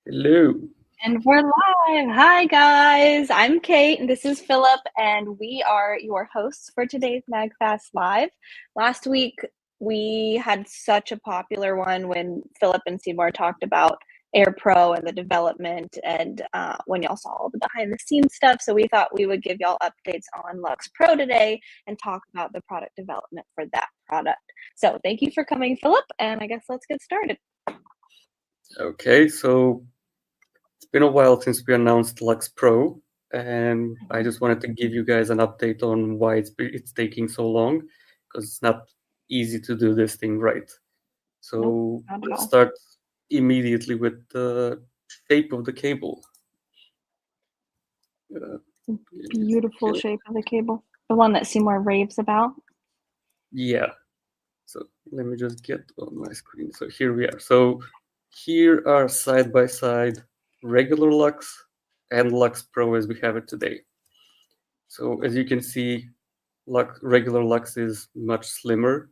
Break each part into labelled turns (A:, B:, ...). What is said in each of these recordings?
A: Hello.
B: And we're live. Hi, guys. I'm Kate, and this is Philip, and we are your hosts for today's MAGFAST Live. Last week, we had such a popular one when Philip and Seymour talked about Air Pro and the development, and when y'all saw all the behind-the-scenes stuff. So we thought we would give y'all updates on Lux Pro today and talk about the product development for that product. So thank you for coming, Philip, and I guess let's get started.
A: Okay, so it's been a while since we announced Lux Pro, and I just wanted to give you guys an update on why it's taking so long, because it's not easy to do this thing right. So
B: Not at
A: let's
B: all.
A: start immediately with the shape of the cable.
B: Beautiful shape of the cable. The one that Seymour raves about.
A: Yeah. So let me just get on my screen. So here we are. So here are side by side regular Lux and Lux Pro as we have it today. So as you can see, regular Lux is much slimmer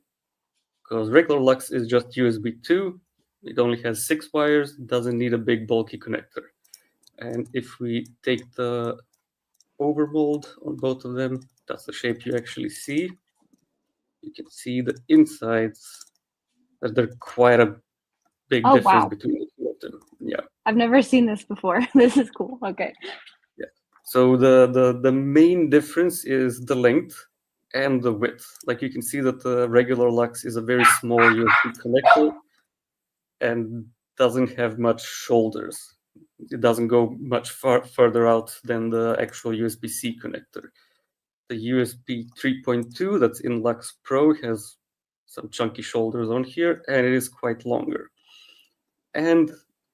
A: because regular Lux is just USB 2. It only has 6 wires, doesn't need a big bulky connector. And if we take the overmold on both of them, that's the shape you actually see. You can see the insides, that they're quite a big difference between the two of them. Yeah.
B: I've never seen this before. This is cool. Okay.
A: Yeah. So the main difference is the length and the width. Like you can see that the regular Lux is a very small USB connector and doesn't have much shoulders. It doesn't go much further out than the actual USB-C connector. The USB 3.2 that's in Lux Pro has some chunky shoulders on here, and it is quite longer. And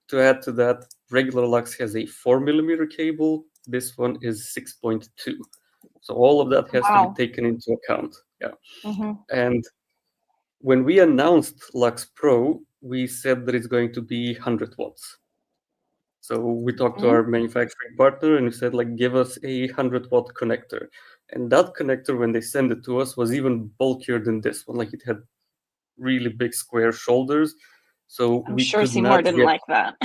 A: to add to that, regular Lux has a 4mm cable. This one is 6.2. So all of that has to be taken into account. Yeah. And when we announced Lux Pro, we said that it's going to be 100 watts. So we talked to our manufacturing partner and we said, like, give us a 100-watt connector. And that connector, when they sent it to us, was even bulkier than this one. Like it had really big square shoulders. So
B: I'm
A: we
B: sure
A: could
B: Seymour
A: not
B: didn't
A: get.
B: like that.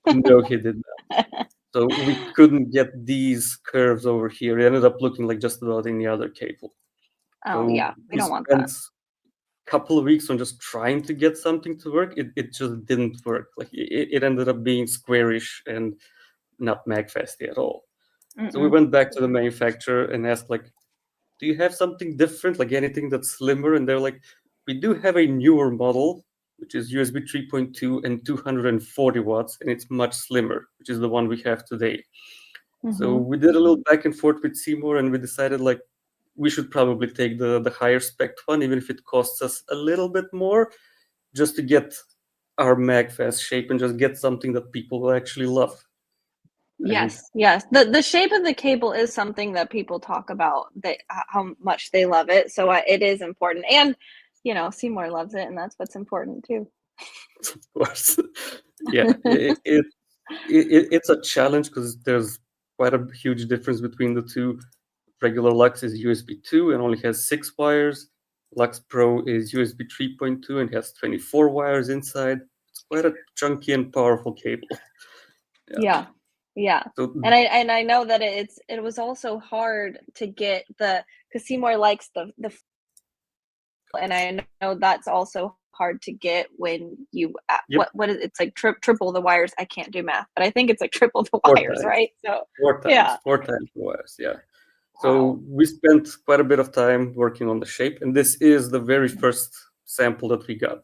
A: No, he did not. So we couldn't get these curves over here. It ended up looking like just about any other cable.
B: Oh, yeah. We don't want that.
A: spent a couple of weeks on just trying to get something to work. It just didn't work. Like it ended up being squarish and not MAGFAST at all. So we went back to the manufacturer and asked, like, do you have something different, like anything that's slimmer? And they're like, we do have a newer model, which is USB 3.2 and 240 watts, and it's much slimmer, which is the one we have today. So we did a little back and forth with Seymour, and we decided, like, we should probably take the higher spec one, even if it costs us a little bit more, just to get our MAGFAST shape and just get something that people will actually love.
B: Yes. The shape of the cable is something that people talk about, how much they love it. So it is important. And, Seymour loves it, and that's what's important too.
A: Of course. Yeah, it's a challenge because there's quite a huge difference between the two. Regular Lux is USB 2 and only has 6 wires. Lux Pro is USB 3.2 and has 24 wires inside. It's quite a chunky and powerful cable.
B: Yeah.
A: So,
B: And I know that it was also hard to get because Seymour likes the and I know that's also hard to get when you
A: yep,
B: what is it's like triple the wires. I can't do math, but I think it's like triple the
A: 4
B: wires,
A: times.
B: right? So
A: 4 times. 4 times the wires, yeah. So we spent quite a bit of time working on the shape, and this is the very first sample that we got.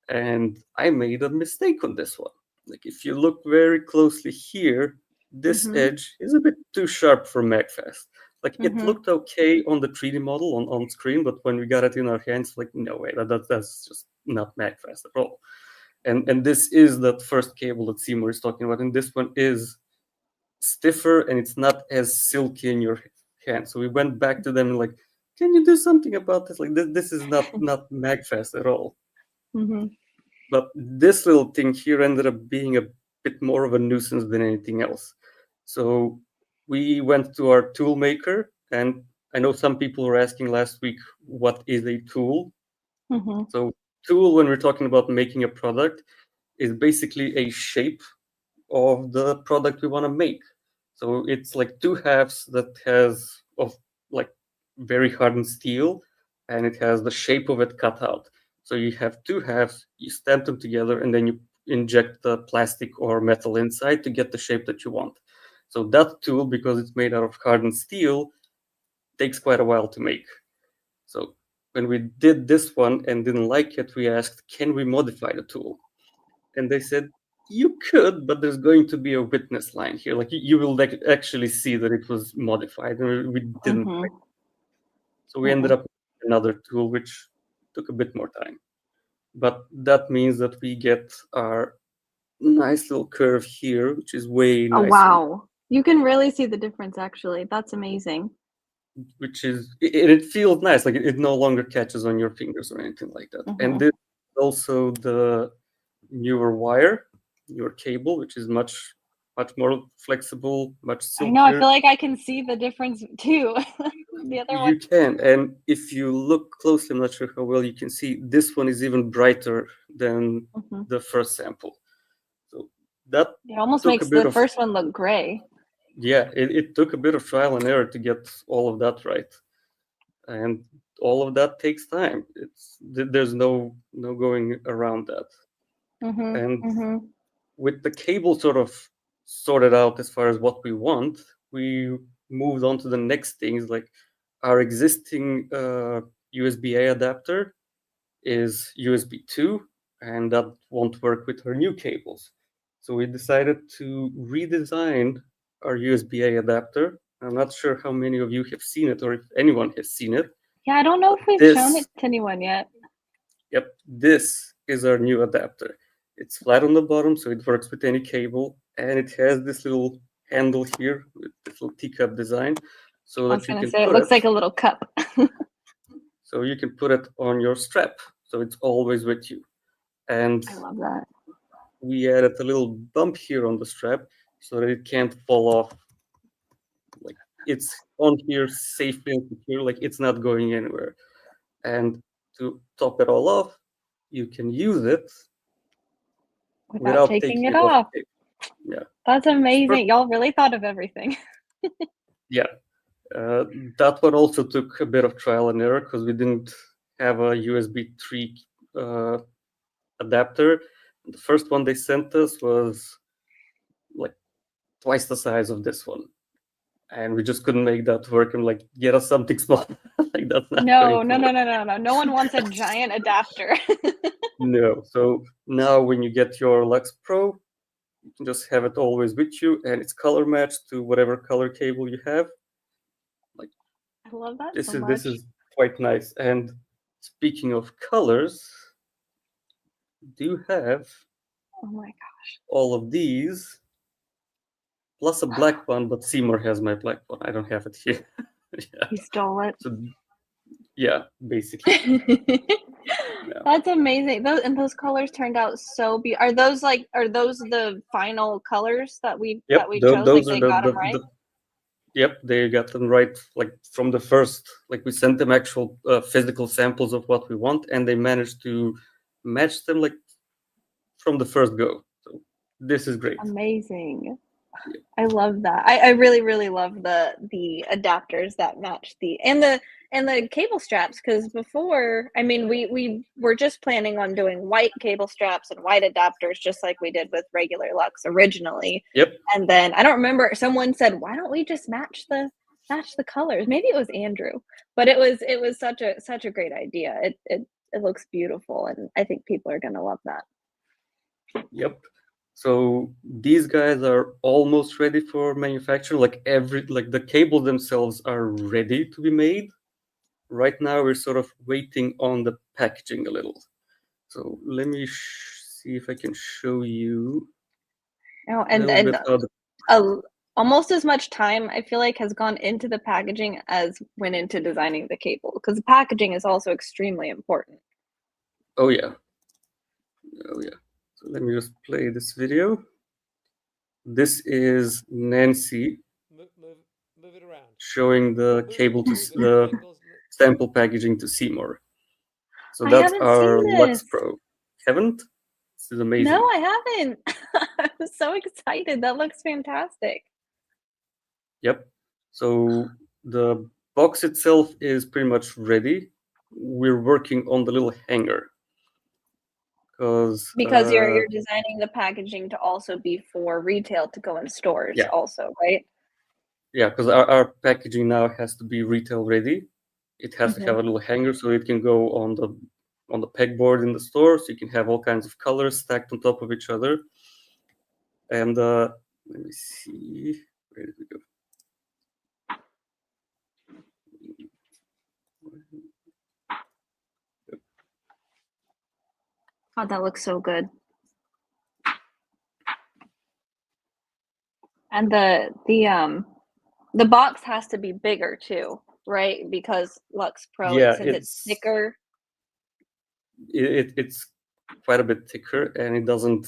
A: And I made a mistake on this one. Like if you look very closely here, this edge is a bit too sharp for MAGFAST. Like it looked okay on the 3D model on screen, but when we got it in our hands, like no way, that's just not MAGFAST at all. And this is that first cable that Seymour is talking about, and this one is stiffer and it's not as silky in your hand. So we went back to them and like, can you do something about this? Like this is not MAGFAST at all. But this little thing here ended up being a bit more of a nuisance than anything else. So we went to our tool maker, and I know some people were asking last week, what is a tool? So tool, when we're talking about making a product, is basically a shape of the product we want to make. So it's like two halves that has of like very hardened steel, and it has the shape of it cut out. So you have two halves, you stamp them together, and then you inject the plastic or metal inside to get the shape that you want. So that tool, because it's made out of hardened steel, takes quite a while to make. So when we did this one and didn't like it, we asked, can we modify the tool? And they said, you could, but there's going to be a witness line here. Like you will actually see that it was modified, and we didn't.
B: Mm-hmm.
A: So we ended up with another tool, which took a bit more time. But that means that we get our nice little curve here, which is way
B: Oh,
A: nicer.
B: wow. You can really see the difference, actually. That's amazing.
A: Which is, it feels nice. Like it no longer catches on your fingers or anything like that.
B: Mm-hmm.
A: And this is also the newer wire, newer cable, which is much more flexible, much silkier.
B: I know, I feel like I can see the difference too. The other one.
A: You can, and if you look closely, I'm not sure how well you can see, this one is even brighter than the first sample. So that
B: it almost makes the first one look gray.
A: Yeah, it took a bit of trial and error to get all of that right, and all of that takes time. There's no going around that. And with the cable sort of sorted out as far as what we want, we moved on to the next things. Like our existing USB-A adapter is USB 2, and that won't work with our new cables. So we decided to redesign our USB-A adapter. I'm not sure how many of you have seen it, or if anyone has seen it.
B: Yeah, I don't know if we've shown it to anyone yet.
A: Yep, this is our new adapter. It's flat on the bottom, so it works with any cable, and it has this little handle here with this little teacup design, so that you can
B: put it looks like a little cup.
A: So you can put it on your strap, so it's always with you. And
B: I love that.
A: We added a little bump here on the strap so that it can't fall off. Like it's on here safely and secure, like it's not going anywhere. And to top it all off, you can use it without taking it off. Yeah,
B: that's amazing. Y'all really thought of everything.
A: Yeah, that one also took a bit of trial and error because we didn't have a USB 3 adapter. The first one they sent us was like twice the size of this one, and we just couldn't make that work. I'm like, get us something small. Like that's not
B: no. No one wants a giant adapter.
A: No. So now when you get your Lux Pro, you can just have it always with you, and it's color matched to whatever color cable you have. Like
B: I love that
A: this is quite nice. And speaking of colors, do have
B: oh my gosh,
A: all of these plus a black one, but Seymour has my black one. I don't have it here.
B: Yeah. He stole it.
A: So, yeah, basically.
B: Yeah. That's amazing. Those colors turned out so beautiful. Are those the final colors that we chose?
A: Those
B: like they got them right?
A: Yep, they got them right. Like from the first, like we sent them actual physical samples of what we want, and they managed to match them like from the first go. So this is great.
B: Amazing. Yeah. I love that. I really, really love the adapters that match the cable straps, because before, I mean, we were just planning on doing white cable straps and white adapters, just like we did with regular Lux originally.
A: Yep.
B: And then I don't remember, someone said, why don't we just match the colors? Maybe it was Andrew, but it was such a great idea. It looks beautiful, and I think people are gonna love that.
A: Yep. So these guys are almost ready for manufacture. Like the cables themselves are ready to be made. Right now, we're sort of waiting on the packaging a little. So let me see if I can show you.
B: Oh, almost as much time, I feel like, has gone into the packaging as went into designing the cable, because the packaging is also extremely important.
A: Oh yeah. So let me just play this video. This is Nancy
C: move it around,
A: showing the cable to the sample packaging to Seymour. So that's our Lux Pro. Haven't? This is amazing.
B: No, I haven't. I'm so excited. That looks fantastic.
A: Yep. So the box itself is pretty much ready. We're working on the little hanger
B: Because you're designing the packaging to also be for retail to go in stores
A: yeah.
B: also, right?
A: Yeah, because our packaging now has to be retail ready. It has to have a little hanger so it can go on the pegboard in the store, so you can have all kinds of colors stacked on top of each other. And let me see, where did we go?
B: Oh, that looks so good. And the box has to be bigger too, right? Because Lux Pro,
A: Yeah,
B: since it's thicker.
A: It's quite a bit thicker, and it doesn't.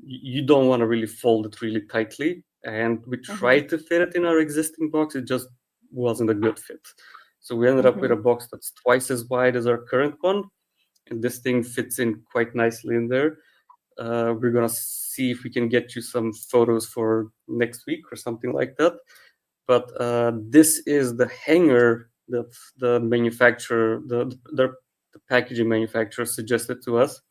A: You don't want to really fold it really tightly. And we tried to fit it in our existing box. It just wasn't a good fit. So we ended up with a box that's twice as wide as our current one, and this thing fits in quite nicely in there. We're gonna see if we can get you some photos for next week or something like that. But this is the hanger that the manufacturer, the packaging manufacturer suggested to us,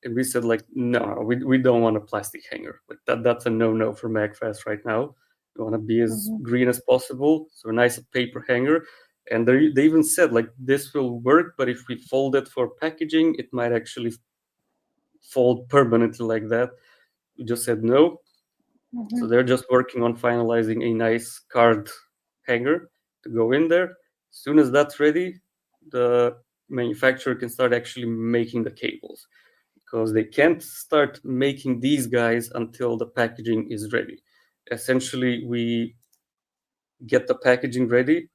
A: and we said like, no, we don't want a plastic hanger. Like that's a no for MAGFAST right now. We want to be as green as possible, so a nice paper hanger. And they even said like this will work, but if we fold it for packaging, it might actually fold permanently like that. We just said no. So they're just working on finalizing a nice card hanger to go in there. As soon as that's ready, the manufacturer can start actually making the cables, because they can't start making these guys until the packaging is ready. Essentially, we get the packaging ready.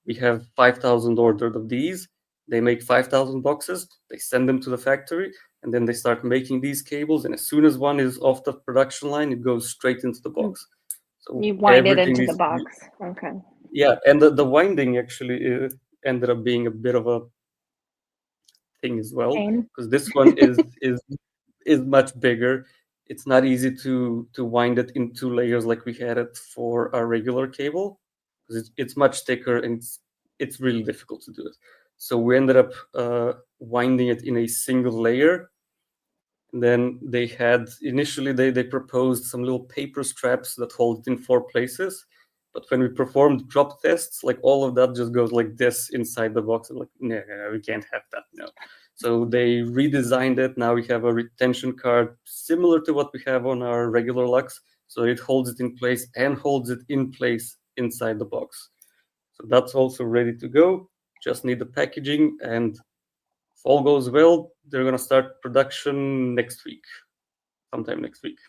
A: We have 5,000 ordered of these. They make 5,000 boxes. They send them to the factory, and then they start making these cables. And as soon as one is off the production line, it goes straight into the box. So
B: you wind it
A: everything
B: into the
A: needs to be-
B: box. Okay.
A: Yeah, and the winding actually ended up being a bit of a thing as well,
B: Pain.
A: because this one is much bigger. It's not easy to wind it in two layers like we had it for our regular cable, because it's much thicker and it's really difficult to do it. So we ended up winding it in a single layer. And then they had initially they proposed some little paper straps that hold it in 4 places. But when we performed drop tests, like all of that just goes like this inside the box. I'm like, no, we can't have that. No. So they redesigned it. Now we have a retention card similar to what we have on our regular Lux. So it holds it in place and holds it in place inside the box. So that's also ready to go. Just need the packaging, and if all goes well, they're going to start production sometime next week.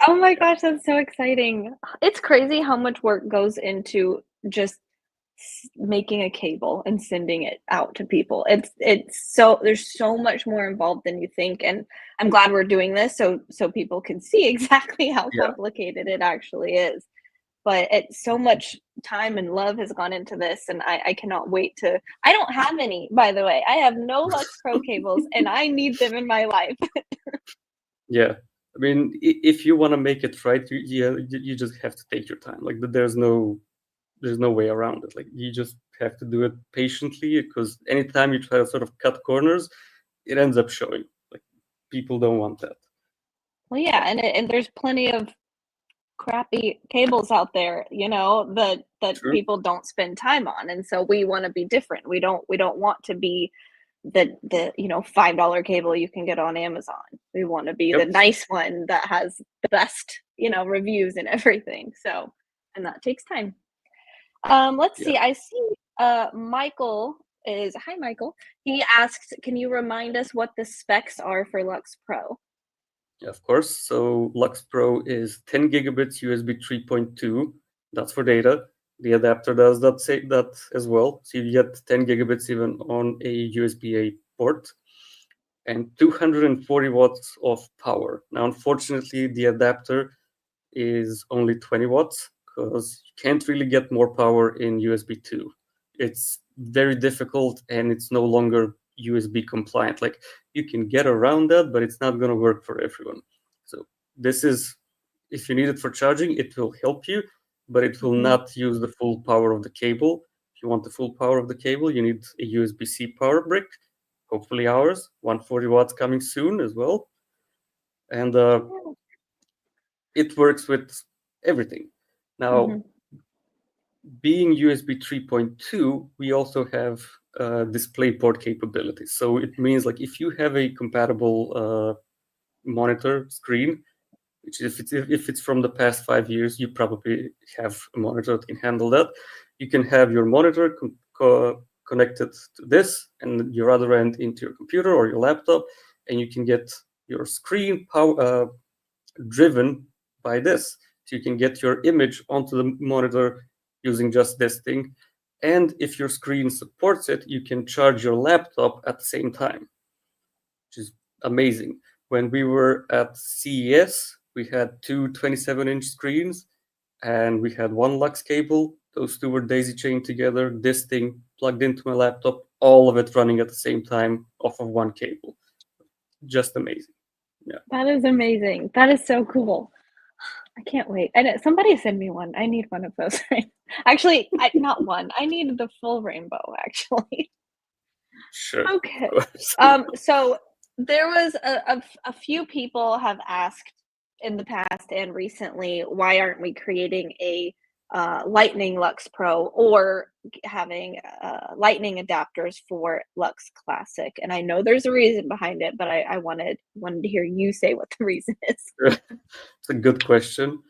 B: Oh my gosh, that's so exciting. It's crazy how much work goes into just making a cable and sending it out to people. It's so there's so much more involved than you think, and I'm glad we're doing this so people can see exactly how
A: Yeah.
B: complicated it actually is. But it's so much time and love has gone into this, and I cannot wait to. I don't have any, by the way. I have no Lux Pro cables, and I need them in my life.
A: Yeah. I mean, if you want to make it right, you just have to take your time. Like there's no way around it. Like you just have to do it patiently, because anytime you try to sort of cut corners, it ends up showing. Like people don't want that.
B: Well, yeah, and there's plenty of crappy cables out there, that
A: True.
B: people don't spend time on, and so we want to be different. We don't want to be the $5 cable you can get on Amazon. We want to be the
A: Yep.
B: nice one that has the best reviews and everything. So, and that takes time. Let's see. I see. Michael is hi, Michael. He asks, can you remind us what the specs are for Lux Pro?
A: Yeah, of course. So Lux Pro is 10 gigabits USB 3.2. That's for data. The adapter does that as well. So you get 10 gigabits even on a USB-A port, and 240 watts of power. Now, unfortunately, the adapter is only 20 watts, because you can't really get more power in USB 2. It's very difficult, and it's no longer USB compliant. Like you can get around that, but it's not going to work for everyone. So this is, if you need it for charging, it will help you, but it will not use the full power of the cable. If you want the full power of the cable, you need a USB-C power brick, hopefully ours, 140 watts coming soon as well. And it works with everything. Now, being USB 3.2, we also have DisplayPort capabilities. So it means like if you have a compatible monitor screen, which if it's from the past 5 years, you probably have a monitor that can handle that. You can have your monitor connected to this and your other end into your computer or your laptop, and you can get your screen power driven by this. So you can get your image onto the monitor using just this thing. And if your screen supports it, you can charge your laptop at the same time, which is amazing. When we were at CES, we had two 27-inch screens, and we had one Lux cable. Those two were daisy chained together. This thing plugged into my laptop, all of it running at the same time off of one cable. Just amazing. Yeah.
B: That is amazing. That is so cool. I can't wait. And somebody send me one. I need one of those. Actually, not one. I need the full rainbow, actually.
A: Sure.
B: Okay. So there was a few people have asked in the past and recently, why aren't we creating a Lightning Lux Pro or having Lightning adapters for Lux Classic? And I know there's a reason behind it, but I wanted to hear you say what the reason is.
A: It's a good question.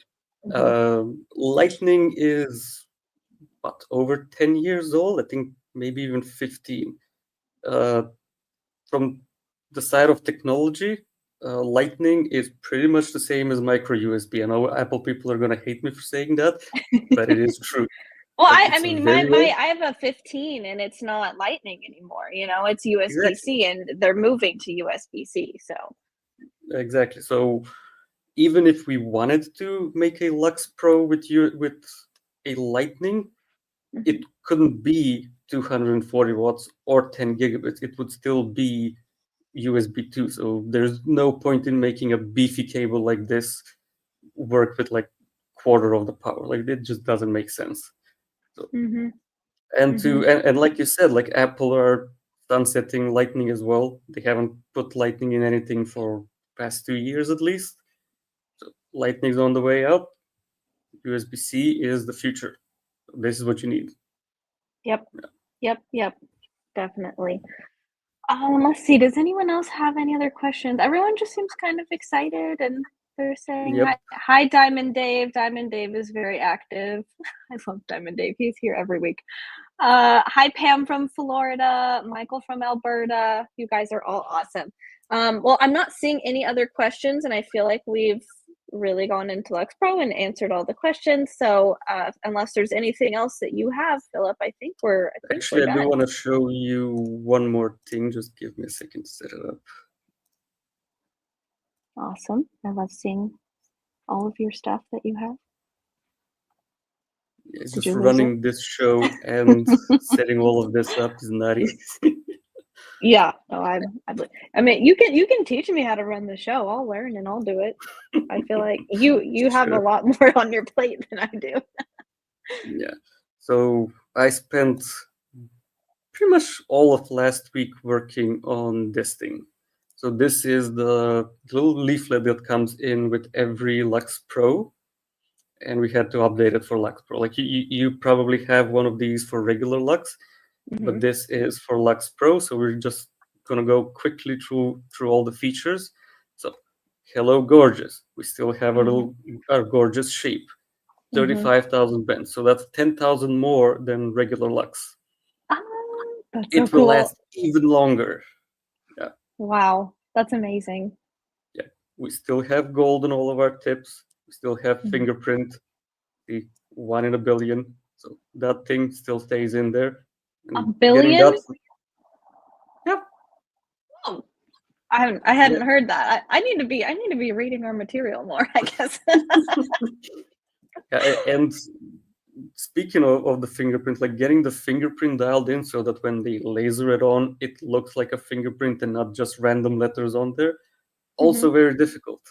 A: Lightning is over 10 years old, I think maybe even 15. From the side of technology, Lightning is pretty much the same as micro USB. I know Apple people are going to hate me for saying that, but it is true.
B: Well,
A: Like,
B: I mean, I have a 15 and it's not Lightning anymore. You know, it's USB-C, and they're moving to USB-C. So
A: exactly. So even if we wanted to make a Lux Pro with a Lightning, it couldn't be 240 watts or 10 gigabits. It would still be USB 2. So there's no point in making a beefy cable like this work with like quarter of the power. Like it just doesn't make sense. So, and like you said, like Apple are sunsetting Lightning as well. They haven't put Lightning in anything for past 2 years at least. So Lightning's on the way out. USB-C is the future. This is what you need.
B: Yep. Definitely. Let's see. Does anyone else have any other questions? Everyone just seems kind of excited, and they're saying hi, Diamond Dave. Diamond Dave is very active. I love Diamond Dave. He's here every week. Hi, Pam from Florida. Michael from Alberta. You guys are all awesome. Well, I'm not seeing any other questions, and I feel like we've really gone into Lux Pro and answered all the questions. So unless there's anything else that you have, Philip, I think we're
A: Actually, I do want to show you one more thing. Just give me a second to set it up.
B: Awesome. I love seeing all of your stuff that you have.
A: Yeah, just running this show and setting all of this up is not easy.
B: Yeah, no, I mean, you can teach me how to run the show. I'll learn and I'll do it. I feel like you have a lot more on your plate than I do.
A: Yeah. So I spent pretty much all of last week working on this thing. So this is the little leaflet that comes in with every Lux Pro, and we had to update it for Lux Pro. Like you probably have one of these for regular Lux, but this is for Lux Pro. So we're just gonna go quickly through all the features. So, hello, gorgeous. We still have our gorgeous shape. 35,000 bends. So that's 10,000 more than regular Lux.
B: That's
A: it will last even longer. Yeah.
B: Wow, that's amazing.
A: Yeah, we still have gold in all of our tips. We still have fingerprint, the 1 in a billion. So that thing still stays in there.
B: And 1 billion?
A: Yep.
B: Oh, I hadn't heard that. I need to be reading our material more, I guess.
A: Yeah, and speaking of the fingerprint, like getting the fingerprint dialed in so that when they laser it on, it looks like a fingerprint and not just random letters on there, also very difficult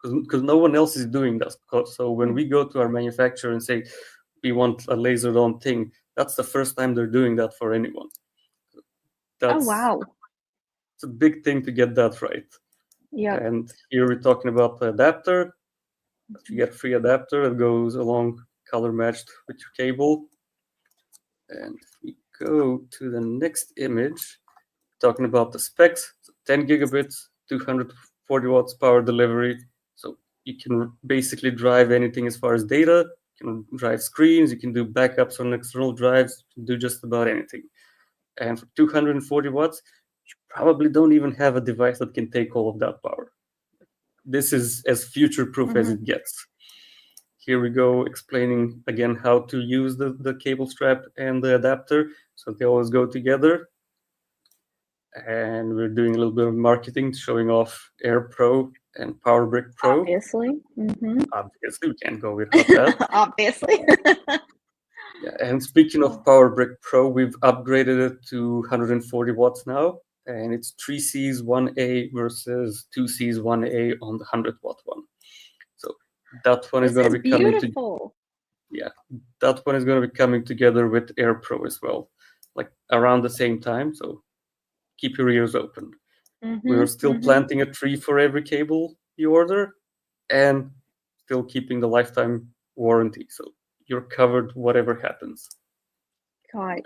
A: because no one else is doing that. So when we go to our manufacturer and say we want a lasered on thing, that's the first time they're doing that for anyone.
B: Oh, wow.
A: It's a big thing to get that right.
B: Yeah.
A: And here we're talking about the adapter. You get a free adapter that goes along color matched with your cable. And if we go to the next image, talking about the specs, so 10 gigabits, 240 watts power delivery. So you can basically drive anything as far as data. You can drive screens, you can do backups on external drives, you can do just about anything. And for 240 watts, you probably don't even have a device that can take all of that power. This is as future-proof as it gets. Here we go explaining again how to use the cable strap and the adapter, so they always go together. And we're doing a little bit of marketing, showing off Air Pro and Power Brick Pro.
B: Obviously.
A: Obviously, we can't go without that.
B: Obviously.
A: Yeah, and speaking of Power Brick Pro, we've upgraded it to 140 watts now, and it's 3Cs 1A versus 2Cs 1A on the 100-watt one. So that one is going to be coming to, yeah, that one is going to be coming together with Air Pro as well, like around the same time. So keep your ears open. We're still planting a tree for every cable you order, and still keeping the lifetime warranty. So you're covered whatever happens.
B: God,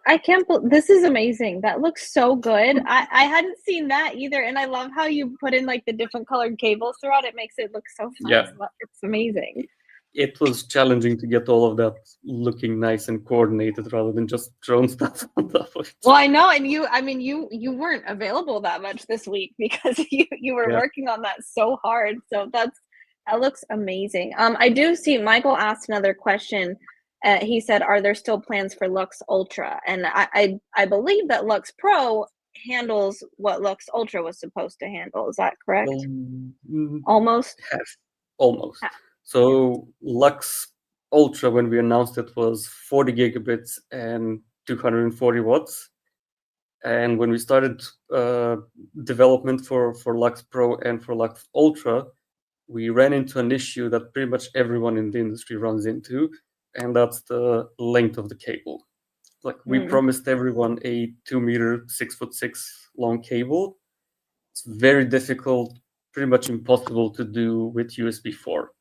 B: I can't believe this is amazing. That looks so good. I hadn't seen that either. And I love how you put in like the different colored cables throughout. It makes it look so fun.
A: Yeah.
B: It's amazing.
A: It was challenging to get all of that looking nice and coordinated rather than just throwing stuff on top of it.
B: Well, I know, and you weren't available that much this week because you were working on that so hard. So that looks amazing. I do see Michael asked another question. He said, "Are there still plans for Lux Ultra?" And I believe that Lux Pro handles what Lux Ultra was supposed to handle. Is that correct? Almost.
A: Yes, almost. So Lux Ultra, when we announced it, was 40 gigabits and 240 watts. And when we started development for Lux Pro and for Lux Ultra, we ran into an issue that pretty much everyone in the industry runs into, and that's the length of the cable. Like we promised everyone a 2 meter, 6'6" long cable. It's very difficult, pretty much impossible to do with USB 4.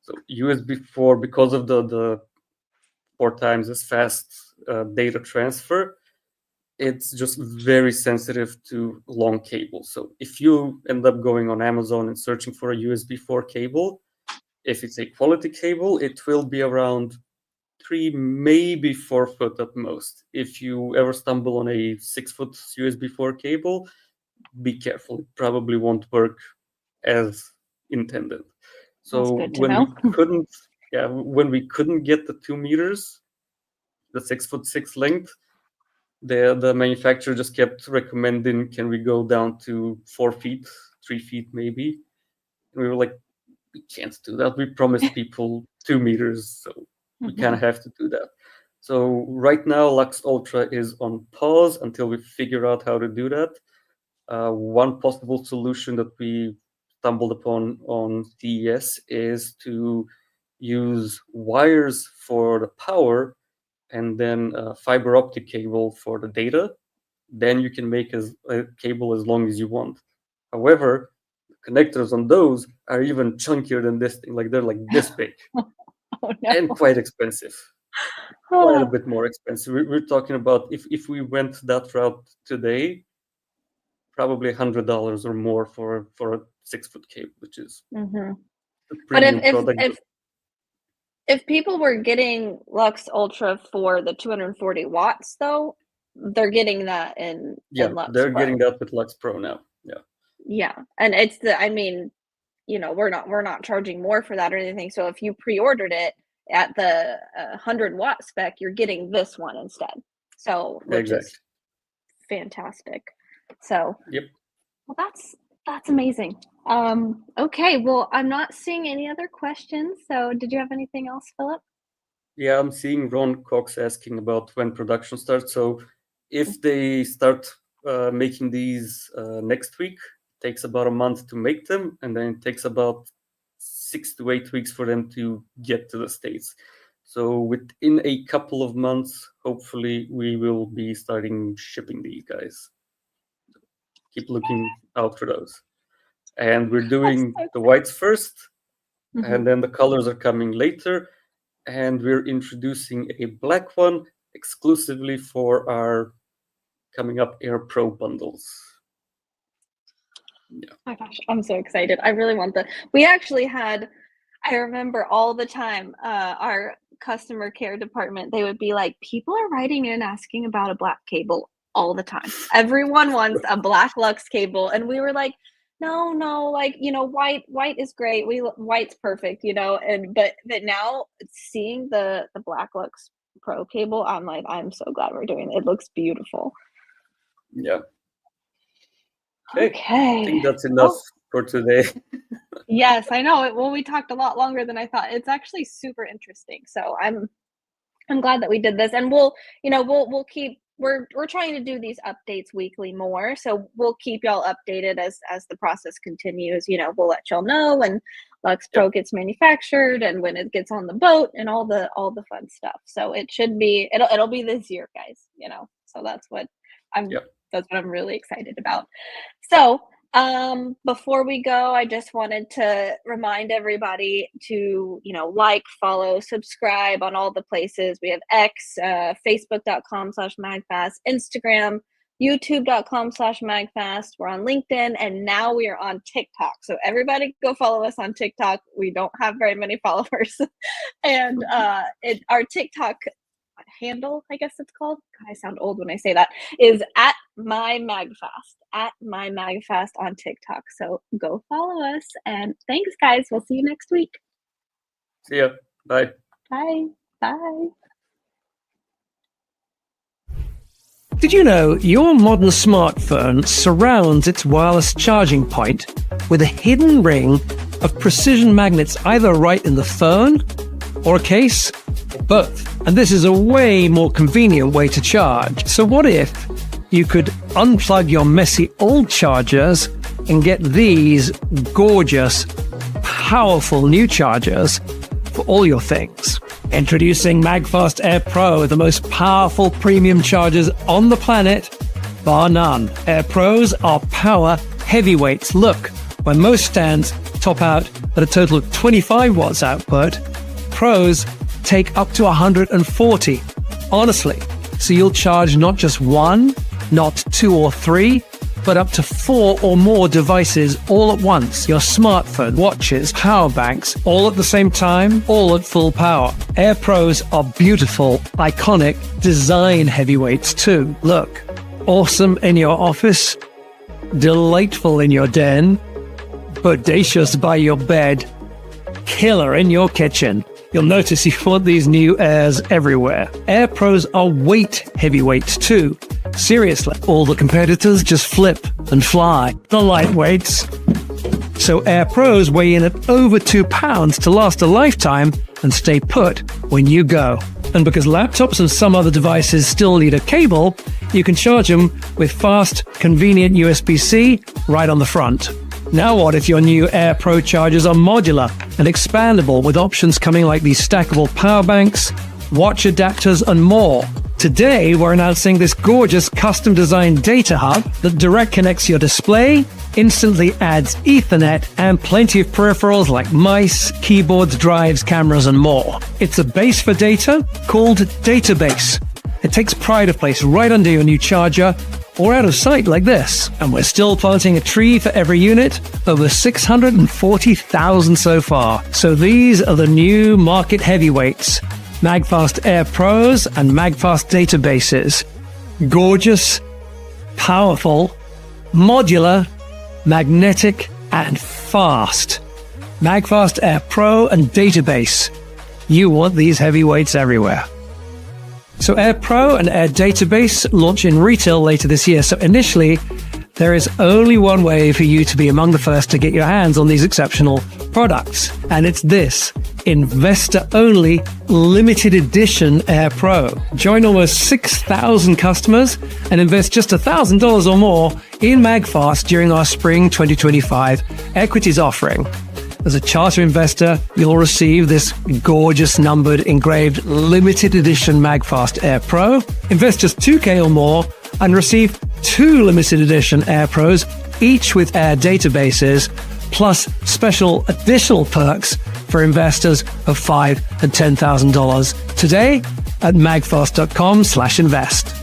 A: So USB 4, because of the 4 times as fast data transfer, it's just very sensitive to long cables. So if you end up going on Amazon and searching for a USB 4 cable, if it's a quality cable, it will be around 3, maybe 4 foot at most. If you ever stumble on a 6-foot USB 4 cable, be careful. It probably won't work as intended. So when we couldn't get the 2 meters, the 6'6" length, the manufacturer just kept recommending, can we go down to 4 feet, 3 feet maybe? And we were like, we can't do that. We promised people 2 meters, so we kind of have to do that. So right now, Lux Ultra is on pause until we figure out how to do that. One possible solution that we stumbled upon on CES is to use wires for the power and then a fiber optic cable for the data. Then you can make a cable as long as you want. However, the connectors on those are even chunkier than this thing. Like they're like this big. And quite expensive. Quite a bit more expensive. We're talking about if we went that route today, probably $100 or more for a 6-foot cable, which is a premium product.
B: If people were getting Lux Ultra for the 240 watts, though, they're getting that in Lux
A: they're
B: Pro.
A: getting that with Lux Pro now.
B: Yeah, and it's we're not charging more for that or anything. So if you pre-ordered it at the 100-watt spec, you're getting this one instead. So which is fantastic. So well, that's amazing. Okay, well, I'm not seeing any other questions. So did you have anything else, Philip?
A: Yeah, I'm seeing Ron Cox asking about when production starts. So if they start making these next week, it takes about a month to make them, and then it takes about 6 to 8 weeks for them to get to the States. So within a couple of months, hopefully, we will be starting shipping these guys. Keep looking out for those. And we're doing the whites first, and then the colors are coming later. And we're introducing a black one exclusively for our coming up Air Pro bundles. Yeah.
B: Oh my gosh, I'm so excited. I really want we actually had, I remember all the time, our customer care department, they would be like, people are writing in asking about a black cable all the time. Everyone wants a black Lux cable. And we were like, no, like, white is great. White's perfect, but now seeing the black Lux Pro cable, I'm like, I'm so glad we're doing it. It looks beautiful.
A: Yeah.
B: Okay.
A: I think that's enough for today.
B: Yes, I know. Well, we talked a lot longer than I thought. It's actually super interesting. So I'm glad that we did this, and we'll keep. We're trying to do these updates weekly more, so we'll keep y'all updated as the process continues. We'll let y'all know when Lux Pro gets manufactured and when it gets on the boat and all the fun stuff. So it'll be this year, guys. So that's what I'm really excited about. So before we go, I just wanted to remind everybody to, like, follow, subscribe on all the places. We have X, Facebook.com/MAGFAST, Instagram, YouTube.com/MAGFAST. We're on LinkedIn, and now we are on TikTok. So everybody go follow us on TikTok. We don't have very many followers. And our TikTok handle, I guess it's called, God, I sound old when I say that, is at MyMagFast on TikTok. So go follow us, and thanks, guys. We'll see you next week.
A: See ya. Bye.
B: Bye.
D: Did you know your modern smartphone surrounds its wireless charging point with a hidden ring of precision magnets, either right in the phone or a case? Both. And this is a way more convenient way to charge. So what if you could unplug your messy old chargers and get these gorgeous, powerful new chargers for all your things? Introducing MAGFAST Air Pro, the most powerful premium chargers on the planet, bar none. Air Pros are power heavyweights. Look, where most stands top out at a total of 25 watts output, Pros take up to 140. Honestly, so you'll charge not just one, not two or three, but up to 4 or more devices all at once. Your smartphone, watches, power banks, all at the same time, all at full power. Air Pros are beautiful, iconic design heavyweights too. Look, awesome in your office, delightful in your den, bodacious by your bed, killer in your kitchen. You'll notice you want these new Airs everywhere. Air Pros are weight heavyweights too. Seriously, all the competitors just flip and fly. The lightweights. So Air Pros weigh in at over 2 pounds to last a lifetime and stay put when you go. And because laptops and some other devices still need a cable, you can charge them with fast, convenient USB-C right on the front. Now what if your new Air Pro chargers are modular and expandable with options coming like these stackable power banks, watch adapters, and more? Today, we're announcing this gorgeous custom-designed data hub that direct connects your display, instantly adds Ethernet, and plenty of peripherals like mice, keyboards, drives, cameras, and more. It's a base for data called Database. It takes pride of place right under your new charger, or out of sight like this. And we're still planting a tree for every unit, over 640,000 so far. So these are the new market heavyweights, MAGFAST Air Pros and MAGFAST Databases. Gorgeous, powerful, modular, magnetic, and fast. MAGFAST Air Pro and Database. You want these heavyweights everywhere. So Air Pro and Air Database launch in retail later this year. So initially, There is only one way for you to be among the first to get your hands on these exceptional products, and it's this investor-only limited edition Air Pro. Join almost 6,000 customers and invest just $1,000 or more in MAGFAST during our spring 2025 equities offering. As a charter investor, you'll receive this gorgeous numbered engraved limited edition MAGFAST Air Pro. Invest just $2,000 or more and receive 2 limited edition Air Pros, each with Air databases, plus special additional perks for investors of $5,000 and $10,000 today at magfast.com/invest.